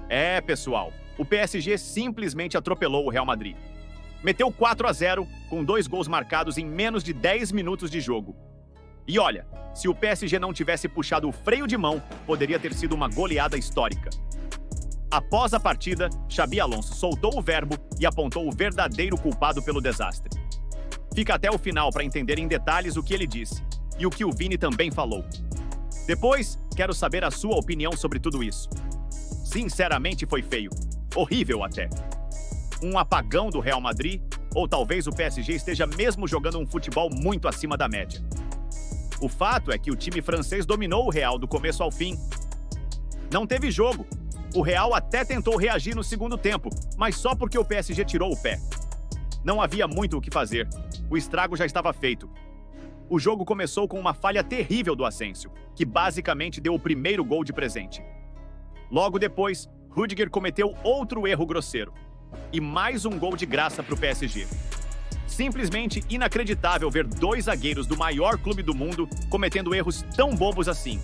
É, pessoal, o PSG simplesmente atropelou o Real Madrid. Meteu 4-0 com 2 gols marcados em menos de 10 minutos de jogo. E olha, se o PSG não tivesse puxado o freio de mão, poderia ter sido uma goleada histórica. Após a partida, Xabi Alonso soltou o verbo e apontou o verdadeiro culpado pelo desastre. Fica até o final para entender em detalhes o que ele disse e o que o Vini também falou. Depois, quero saber a sua opinião sobre tudo isso. Sinceramente, foi feio. Horrível até. Um apagão do Real Madrid, ou talvez o PSG esteja mesmo jogando um futebol muito acima da média. O fato é que o time francês dominou o Real do começo ao fim. Não teve jogo. O Real até tentou reagir no segundo tempo, mas só porque o PSG tirou o pé. Não havia muito o que fazer. O estrago já estava feito. O jogo começou com uma falha terrível do Asensio, que basicamente deu o primeiro gol de presente. Logo depois, Rüdiger cometeu outro erro grosseiro. E mais um gol de graça para o PSG. Simplesmente inacreditável ver 2 zagueiros do maior clube do mundo cometendo erros tão bobos assim.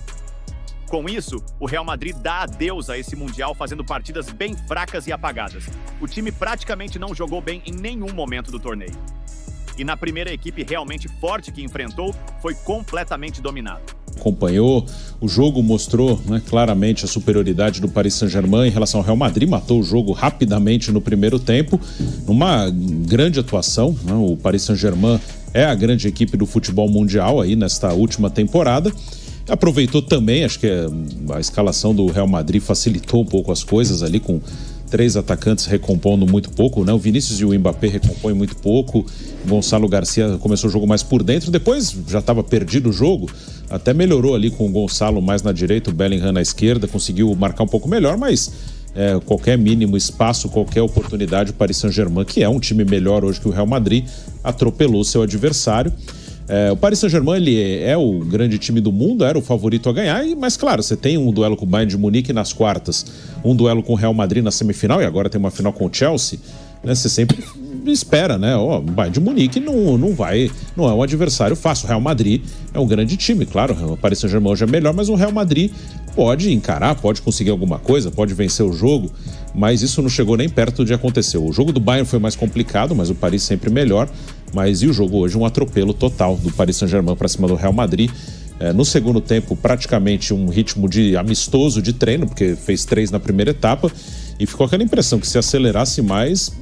Com isso, o Real Madrid dá adeus a esse Mundial fazendo partidas bem fracas e apagadas. O time praticamente não jogou bem em nenhum momento do torneio. E na primeira equipe realmente forte que enfrentou, foi completamente dominado. Acompanhou, o jogo mostrou, né, claramente a superioridade do Paris Saint-Germain em relação ao Real Madrid, matou o jogo rapidamente no primeiro tempo, numa grande atuação, né, o Paris Saint-Germain é a grande equipe do futebol mundial aí nesta última temporada. Aproveitou também, acho que a escalação do Real Madrid facilitou um pouco as coisas ali, com 3 atacantes recompondo muito pouco, né? O Vinícius e o Mbappé recompõem muito pouco, o Gonçalo Garcia começou o jogo mais por dentro, depois já estava perdido o jogo, até melhorou ali com o Gonçalo mais na direita, o Bellingham na esquerda, conseguiu marcar um pouco melhor, mas qualquer mínimo espaço, qualquer oportunidade, o Paris Saint-Germain, que é um time melhor hoje que o Real Madrid, atropelou seu adversário. O Paris Saint-Germain ele é o grande time do mundo, era o favorito a ganhar, mas claro, você tem um duelo com o Bayern de Munique nas quartas, um duelo com o Real Madrid na semifinal e agora tem uma final com o Chelsea, né? Você sempre espera, né? O Bayern de Munique não é um adversário fácil. O Real Madrid é um grande time, claro, o Paris Saint-Germain hoje é melhor, mas o Real Madrid pode encarar, pode conseguir alguma coisa, pode vencer o jogo, mas isso não chegou nem perto de acontecer. O jogo do Bayern foi mais complicado, mas o Paris sempre melhor. Mas e o jogo hoje? Um atropelo total do Paris Saint-Germain para cima do Real Madrid. No segundo tempo, praticamente um ritmo de amistoso de treino, porque fez 3 na primeira etapa, e ficou aquela impressão que se acelerasse mais,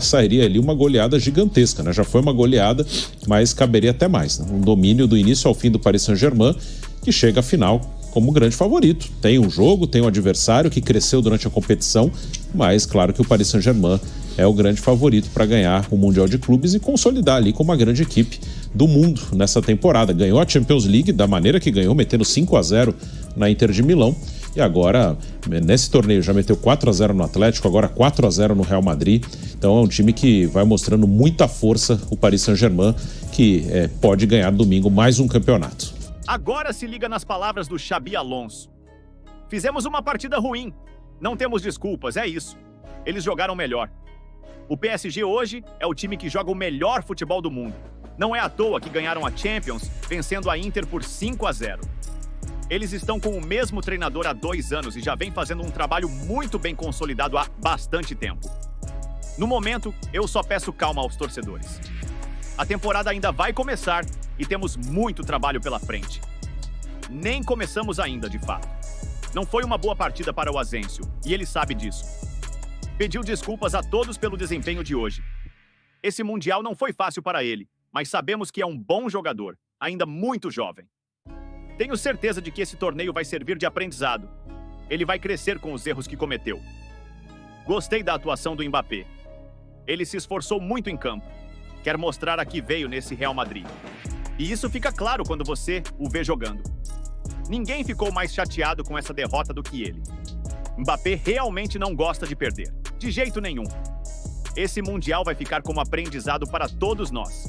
sairia ali uma goleada gigantesca, né? Já foi uma goleada, mas caberia até mais, né? Um domínio do início ao fim do Paris Saint-Germain, que chega à final como grande favorito. Tem um jogo, tem um adversário que cresceu durante a competição, mas claro que o Paris Saint-Germain é o grande favorito para ganhar o Mundial de Clubes e consolidar ali como uma grande equipe do mundo nessa temporada. Ganhou a Champions League da maneira que ganhou, metendo 5-0 na Inter de Milão. E agora, nesse torneio, já meteu 4-0 no Atlético, agora 4-0 no Real Madrid. Então é um time que vai mostrando muita força, o Paris Saint-Germain, que pode ganhar domingo mais um campeonato. Agora se liga nas palavras do Xabi Alonso. Fizemos uma partida ruim. Não temos desculpas, é isso. Eles jogaram melhor. O PSG hoje é o time que joga o melhor futebol do mundo. Não é à toa que ganharam a Champions, vencendo a Inter por 5-0. Eles estão com o mesmo treinador há 2 anos e já vem fazendo um trabalho muito bem consolidado há bastante tempo. No momento, eu só peço calma aos torcedores. A temporada ainda vai começar e temos muito trabalho pela frente. Nem começamos ainda, de fato. Não foi uma boa partida para o Asensio, e ele sabe disso. Pediu desculpas a todos pelo desempenho de hoje. Esse Mundial não foi fácil para ele, mas sabemos que é um bom jogador, ainda muito jovem. Tenho certeza de que esse torneio vai servir de aprendizado. Ele vai crescer com os erros que cometeu. Gostei da atuação do Mbappé. Ele se esforçou muito em campo. Quer mostrar a que veio nesse Real Madrid. E isso fica claro quando você o vê jogando. Ninguém ficou mais chateado com essa derrota do que ele. Mbappé realmente não gosta de perder. De jeito nenhum. Esse Mundial vai ficar como aprendizado para todos nós.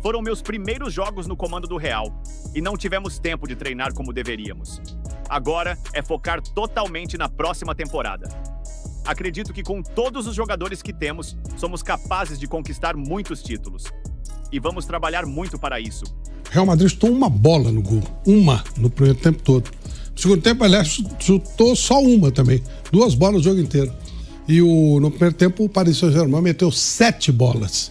Foram meus primeiros jogos no comando do Real e não tivemos tempo de treinar como deveríamos. Agora é focar totalmente na próxima temporada. Acredito que com todos os jogadores que temos, somos capazes de conquistar muitos títulos. E vamos trabalhar muito para isso. Real Madrid estou uma bola no gol. Uma no primeiro tempo todo. No segundo tempo, aliás, chutou só uma também. 2 bolas o jogo inteiro. E no primeiro tempo, o Paris Saint-Germain meteu 7 bolas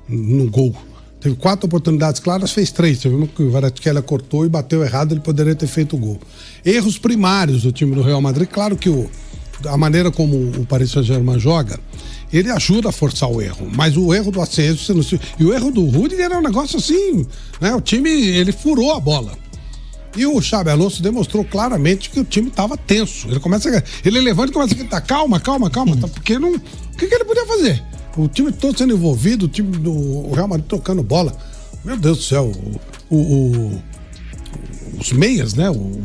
no gol. Teve 4 oportunidades claras, fez 3. Você viu que o Kvaratskhelia cortou e bateu errado, ele poderia ter feito o gol. Erros primários do time do Real Madrid. Claro que a maneira como o Paris Saint-Germain joga, ele ajuda a forçar o erro. Mas o erro do Asensio e o erro do Rudiger era um negócio assim, né? O time, ele furou a bola. E o Xabi Alonso demonstrou claramente que o time estava tenso. Ele levanta e começa a gritar, calma, tá, porque não... O que ele podia fazer? O time todo sendo envolvido, o time do Real Madrid tocando bola. Meu Deus do céu, os meias, né? O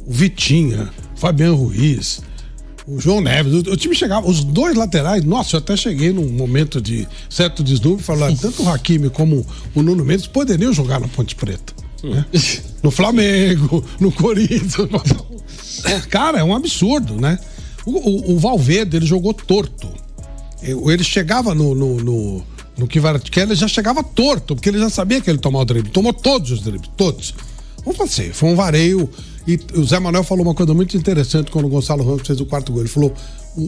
Vitinha, o Fabiano Ruiz, o João Neves, o time chegava, os 2 laterais, nossa, eu até cheguei num momento de certo deslumbre e falei, tanto o Hakimi como o Nuno Mendes poderiam jogar na Ponte Preta. Né? No Flamengo, no Corinthians. Cara, é um absurdo, né? O Valverde, ele jogou torto. Ele chegava no Kvaratskhelia, ele já chegava torto, porque ele já sabia que ele ia tomar o drible. Tomou todos os dribles, todos. Vamos fazer, foi um vareio. E o Zé Manuel falou uma coisa muito interessante quando o Gonçalo Ramos fez o 4º gol. Ele falou,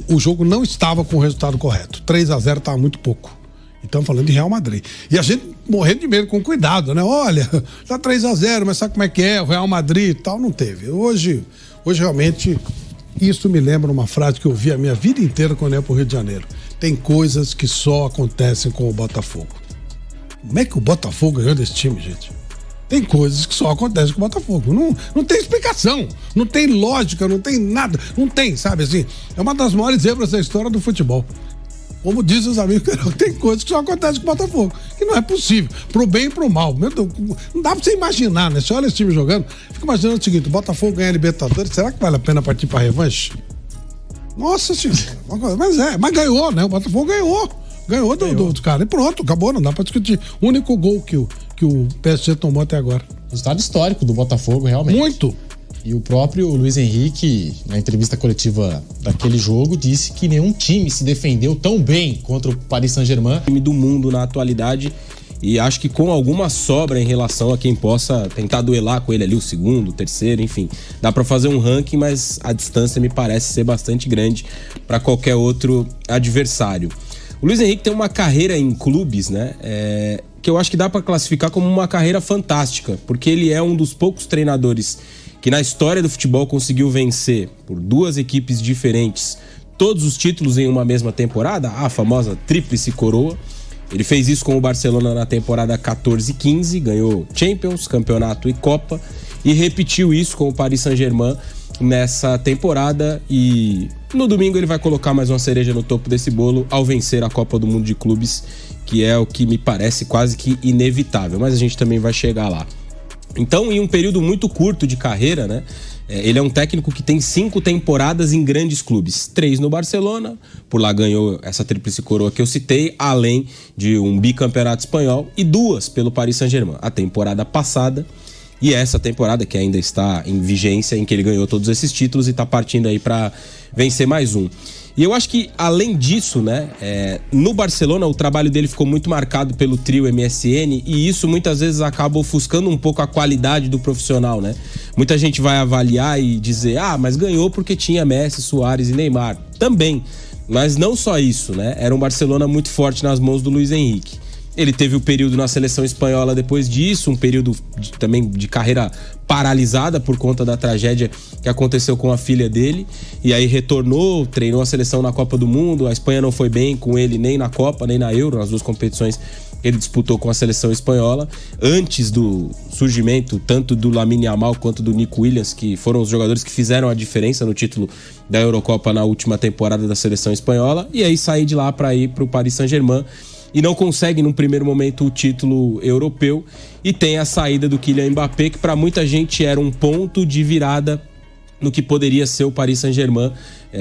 o jogo não estava com o resultado correto. 3-0 estava muito pouco. Estamos falando de Real Madrid. E a gente morrendo de medo, com cuidado, né? Olha, tá 3-0, mas sabe como é que é? O Real Madrid e tal, não teve. Hoje realmente, isso me lembra uma frase que eu ouvi a minha vida inteira quando eu ia pro Rio de Janeiro. Tem coisas que só acontecem com o Botafogo. Como é que o Botafogo ganhou desse time, gente? Tem coisas que só acontecem com o Botafogo. Não tem explicação, não tem lógica, não tem nada. Não tem, sabe assim? É uma das maiores zebras da história do futebol. Como dizem os amigos, tem coisas que só acontecem com o Botafogo. Que não é possível. Pro bem e pro mal. Meu Deus, não dá pra você imaginar, né? Você olha esse time jogando, fica imaginando o seguinte: o Botafogo ganha a Libertadores, será que vale a pena partir pra revanche? Nossa senhora. Mas ganhou, né? O Botafogo ganhou do cara. E pronto, acabou, não dá pra discutir. O único gol que o PSG tomou até agora. Resultado histórico do Botafogo, realmente. Muito. E o próprio Luiz Henrique, na entrevista coletiva daquele jogo, disse que nenhum time se defendeu tão bem contra o Paris Saint-Germain. Time do mundo na atualidade, e acho que com alguma sobra em relação a quem possa tentar duelar com ele ali, o segundo, o terceiro, enfim. Dá pra fazer um ranking, mas a distância me parece ser bastante grande para qualquer outro adversário. O Luiz Henrique tem uma carreira em clubes, né? Que eu acho que dá pra classificar como uma carreira fantástica, porque ele é um dos poucos treinadores que na história do futebol conseguiu vencer por 2 equipes diferentes todos os títulos em uma mesma temporada, a famosa tríplice coroa. Ele fez isso com o Barcelona na temporada 14-15, ganhou Champions, campeonato e Copa, e repetiu isso com o Paris Saint-Germain nessa temporada, e no domingo ele vai colocar mais uma cereja no topo desse bolo ao vencer a Copa do Mundo de Clubes, que é o que me parece quase que inevitável, mas a gente também vai chegar lá. Então, em um período muito curto de carreira, né? Ele é um técnico que tem 5 temporadas em grandes clubes. 3 no Barcelona, por lá ganhou essa tríplice coroa que eu citei, além de um bicampeonato espanhol, e 2 pelo Paris Saint-Germain. A temporada passada e essa temporada que ainda está em vigência, em que ele ganhou todos esses títulos e está partindo aí para vencer mais um. E eu acho que, além disso, né, no Barcelona o trabalho dele ficou muito marcado pelo trio MSN, e isso muitas vezes acaba ofuscando um pouco a qualidade do profissional, né? Muita gente vai avaliar e dizer, mas ganhou porque tinha Messi, Suárez e Neymar. Também, mas não só isso, né? Era um Barcelona muito forte nas mãos do Luiz Henrique. Ele teve o período na seleção espanhola depois disso, um período também de carreira paralisada por conta da tragédia que aconteceu com a filha dele, e aí retornou, treinou a seleção na Copa do Mundo. A Espanha não foi bem com ele nem na Copa, nem na Euro, nas 2 competições que ele disputou com a seleção espanhola, antes do surgimento tanto do Lamine Yamal quanto do Nico Williams, que foram os jogadores que fizeram a diferença no título da Eurocopa na última temporada da seleção espanhola, e aí sair de lá para ir para o Paris Saint-Germain, e não consegue, num primeiro momento, o título europeu, e tem a saída do Kylian Mbappé, que para muita gente era um ponto de virada no que poderia ser o Paris Saint-Germain,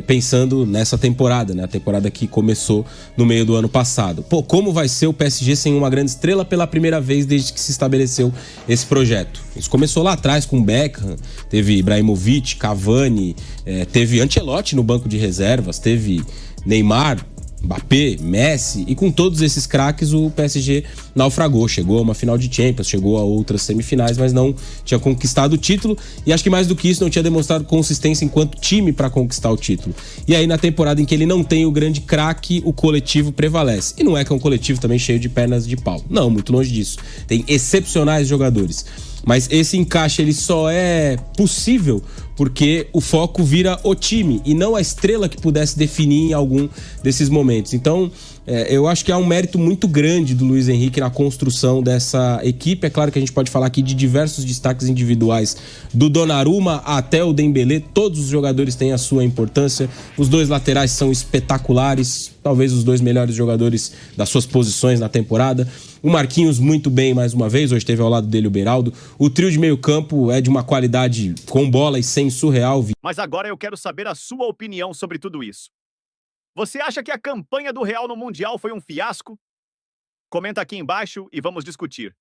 pensando nessa temporada, né? A temporada que começou no meio do ano passado. Como vai ser o PSG sem uma grande estrela pela primeira vez desde que se estabeleceu esse projeto? Isso começou lá atrás com Beckham, teve Ibrahimovic, Cavani, teve Ancelotti no banco de reservas, teve Neymar, Mbappé, Messi, e com todos esses craques o PSG naufragou, chegou a uma final de Champions, chegou a outras semifinais, mas não tinha conquistado o título, e acho que mais do que isso, não tinha demonstrado consistência enquanto time para conquistar o título. E aí na temporada em que ele não tem o grande craque, o coletivo prevalece. E não é que é um coletivo também cheio de pernas de pau. Não, muito longe disso. Tem excepcionais jogadores. Mas esse encaixe ele só é possível porque o foco vira o time e não a estrela que pudesse definir em algum desses momentos. Então, eu acho que há um mérito muito grande do Luiz Henrique na construção dessa equipe. É claro que a gente pode falar aqui de diversos destaques individuais, do Donnarumma até o Dembélé. Todos os jogadores têm a sua importância. Os dois laterais são espetaculares, talvez os dois melhores jogadores das suas posições na temporada. O Marquinhos muito bem mais uma vez, hoje teve ao lado dele o Beraldo. O trio de meio campo é de uma qualidade com bola e sem surreal. Mas agora eu quero saber a sua opinião sobre tudo isso. Você acha que a campanha do Real no Mundial foi um fiasco? Comenta aqui embaixo e vamos discutir.